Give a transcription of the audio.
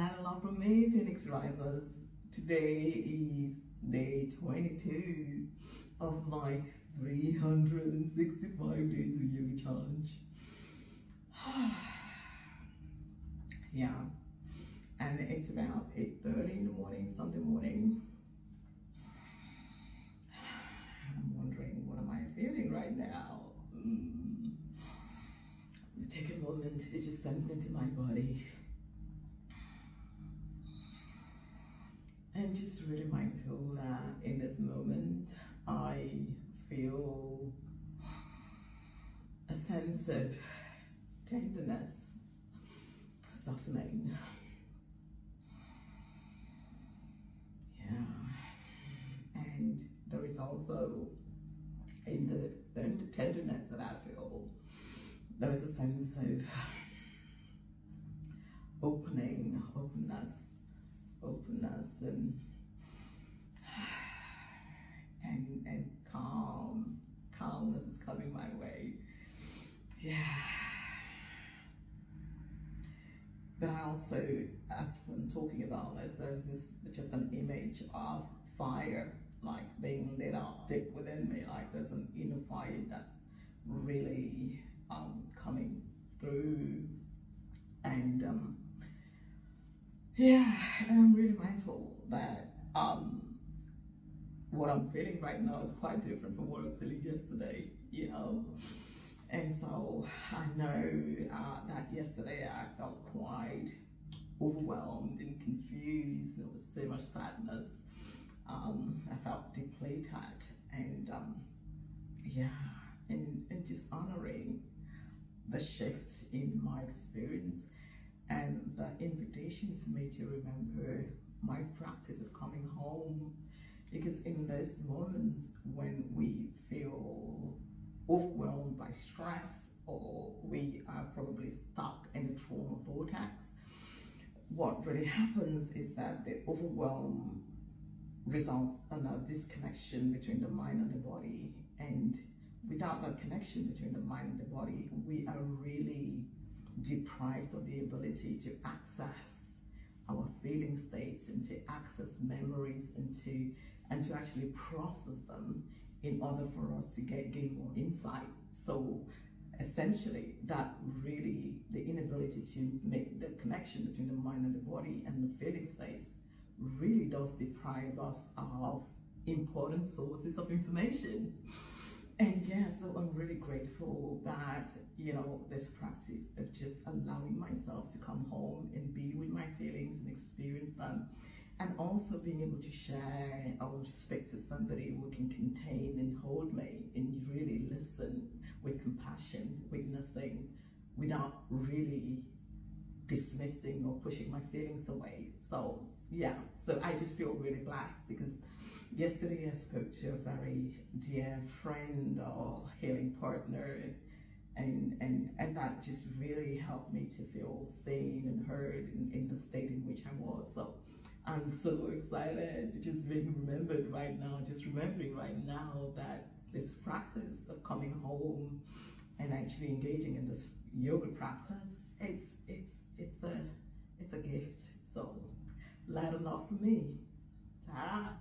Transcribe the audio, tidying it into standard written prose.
Hello from me, Phoenix Risers. Today is day 22 of my 365 days of yoga challenge. Yeah, and it's about 8:30 in the morning, Sunday morning. I'm wondering, what am I feeling right now? Take a moment to just sense into my body. And just really mindful that in this moment, I feel a sense of tenderness, softening. Yeah. And there is also, in the tenderness that I feel, there is a sense of openness, and calmness is coming my way. Yeah. But I also, as I'm talking about this, there's just an image of fire, like being lit up deep within me, like there's an inner fire that's really coming through, and yeah, and I'm really mindful that what I'm feeling right now is quite different from what I was feeling yesterday, and so I know that yesterday I felt quite overwhelmed and confused. There was so much sadness. I felt depleted, and and just honoring the shift in my experience and the invitation for me to remember my practice of coming home. Because in those moments when we feel overwhelmed by stress, or we are probably stuck in a trauma vortex, what really happens is that the overwhelm results in a disconnection between the mind and the body. And without that connection between the mind and the body, we are really deprived of the ability to access our feeling states and to access memories and to actually process them in order for us to gain more insight. So essentially, that really, the inability to make the connection between the mind and the body and the feeling states really does deprive us of important sources of information. And yeah, so I'm really grateful that, this practice of just allowing myself to come home and be with my feelings and experience them, and also being able to share or speak to somebody who can contain and hold me and really listen with compassion, witnessing, without really dismissing or pushing my feelings away. So yeah, so I just feel really blessed, because yesterday I spoke to a very dear friend or healing partner, and that just really helped me to feel seen and heard in the state in which I was. So I'm so excited, just being remembered right now, just remembering right now that this practice of coming home and actually engaging in this yoga practice, it's a gift. So light enough for me. Ta-da.